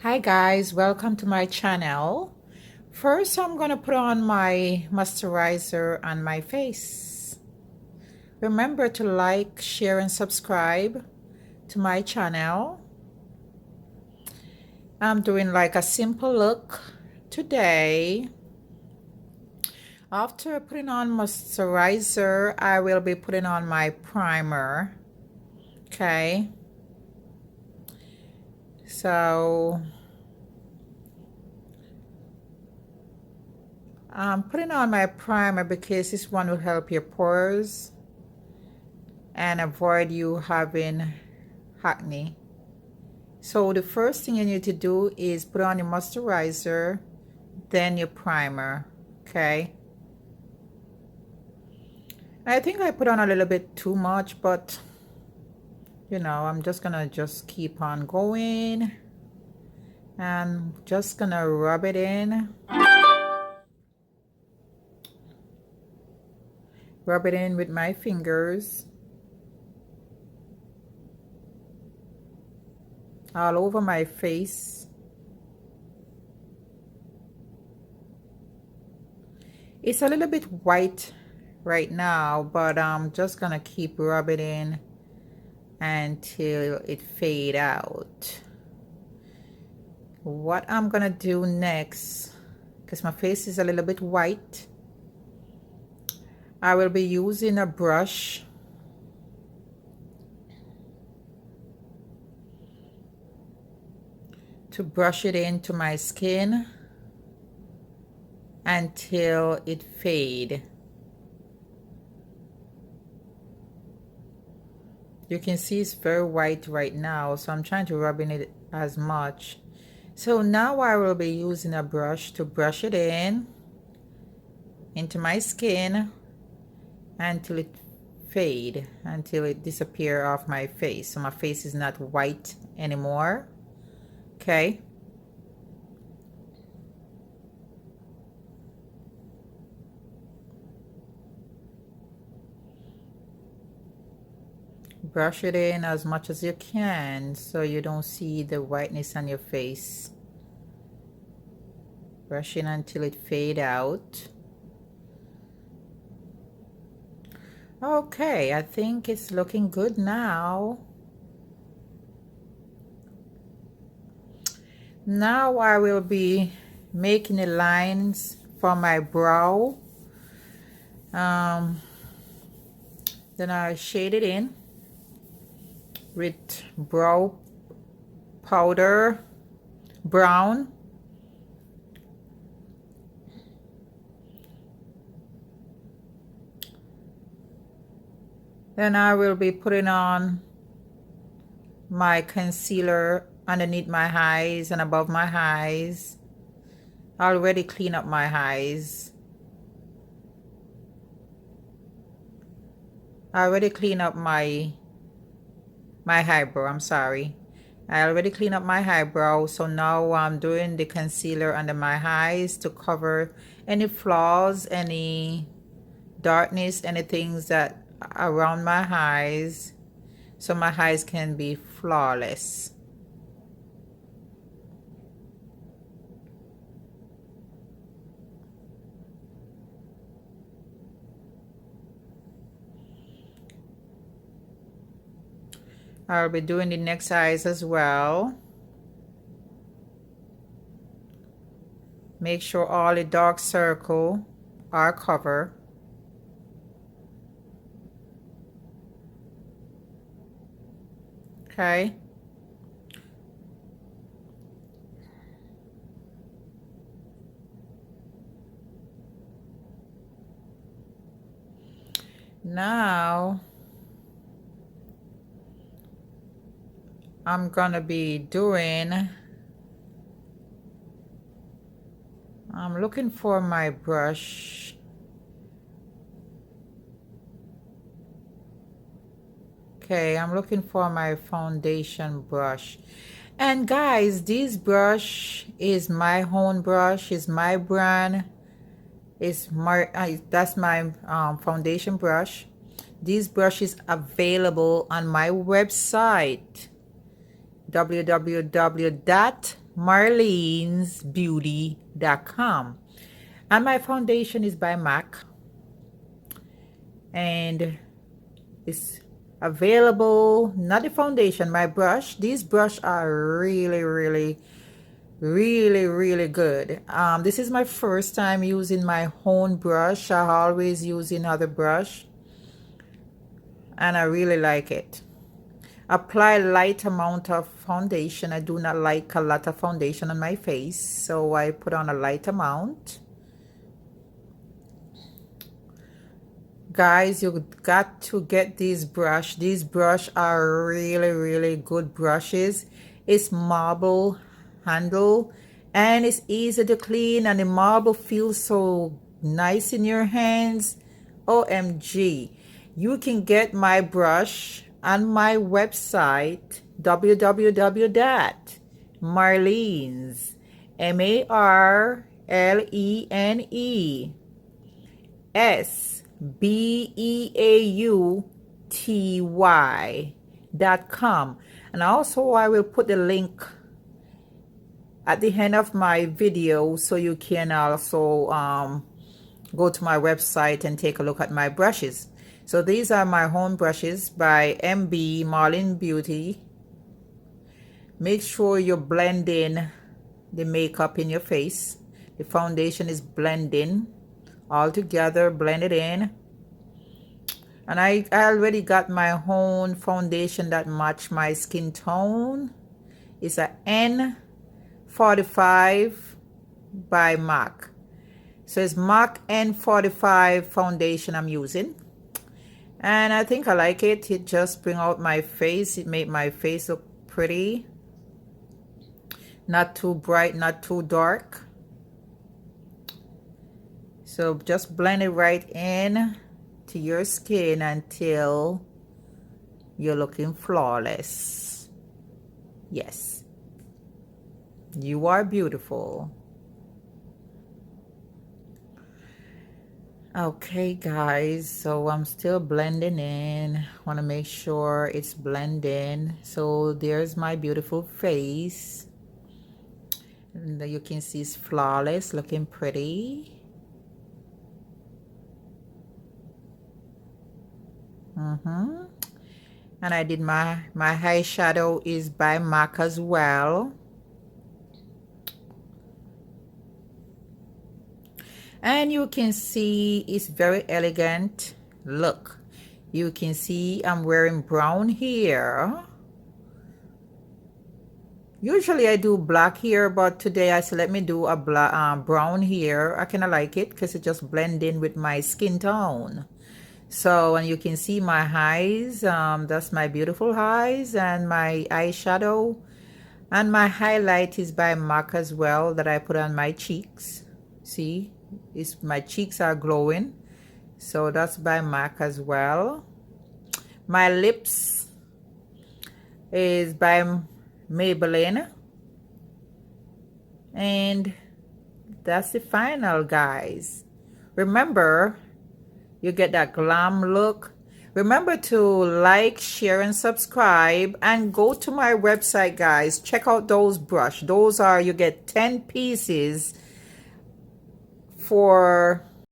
Hi guys, welcome to my channel. First, I'm gonna put on my moisturizer on my face. Remember to like, share, and subscribe to my channel. I'm doing like a simple look today. After putting on moisturizer, I will be putting on my primer. Okay. So I'm putting on my primer because this one will help your pores and avoid you having acne. So the first thing you need to do is put on your moisturizer, then your primer. Okay. I think I put on a little bit too much, but you know, I'm just gonna keep on going and just gonna rub it in. Rub it in with my fingers all over my face. It's a little bit white right now, but I'm just gonna keep rubbing in until it fade out. What I'm gonna do next, because my face is a little bit white, I will be using a brush to brush it into my skin until it fade. You can see it's very white right now, so I'm trying to rub in it as much. So now I will be using a brush to brush it in into my skin until it fade, until it disappear off my face, so my face is not white anymore. Okay. Brush it in as much as you can so you don't see the whiteness on your face. Brush it until it fade out. Okay, I think it's looking good now. Now I will be making the lines for my brow. Then I'll shade it in with brow powder brown. Then I will be putting on my concealer underneath my eyes and above my eyes. I already clean up my eyes. I already clean up my eyebrow, I'm sorry. I already cleaned up my eyebrow, so now I'm doing the concealer under my eyes to cover any flaws, any darkness, any things that around my eyes, so my eyes can be flawless. I'll be doing the next eyes as well. Make sure all the dark circles are covered. Okay. Now I'm gonna be doing, I'm looking for my brush. Okay, I'm looking for my foundation brush. And guys, this brush is my own brush, is my brand. It's my that's my foundation brush. This brush is available on my website, www marlenesbeauty.com. And my foundation is by MAC. And it's available, not the foundation, my brush. These brushes are really good. This is my first time using my own brush. I always using other brush, and I really like it. Apply light amount of foundation. I do not like a lot of foundation on my face, so I put on a light amount. Guys, you got to get these brush. These brush are really good brushes. It's marble handle and it's easy to clean, and the marble feels so nice in your hands. OMG. You can get my brush on my website, www.marlenes, MARLENESBEAUTY.com. And also I will put the link at the end of my video, so you can also go to my website and take a look at my brushes. So these are my home brushes by MB Marlene Beauty. Make sure you blend in the makeup in your face. The foundation is blending all together, blend it in. And I already got my own foundation that match my skin tone. It's a N45 by MAC. So it's MAC N45 foundation I'm using. And I think I like it. It just bring out my face. It made my face look pretty. Not too bright, not too dark. So just blend it right in to your skin until you're looking flawless. Yes, you are beautiful. Okay guys, so I'm still blending in. Want to make sure it's blending. So there's my beautiful face, and you can see it's flawless, looking pretty. And I did my eyeshadow is by MAC as well. And you can see it's very elegant. Look, you can see I'm wearing brown hair. Usually I do black hair, but today I said let me do a brown hair. I kind of like it because it just blends in with my skin tone. So, and you can see my eyes, that's my beautiful eyes, and my eyeshadow, and my highlight is by MAC as well that I put on my cheeks. See, my cheeks are glowing, so that's by MAC as well. My lips is by Maybelline, and that's the final, guys. Remember, you get that glam look. Remember to like, share, and subscribe, and go to my website, guys. Check out those brush. Those are, you get 10 pieces for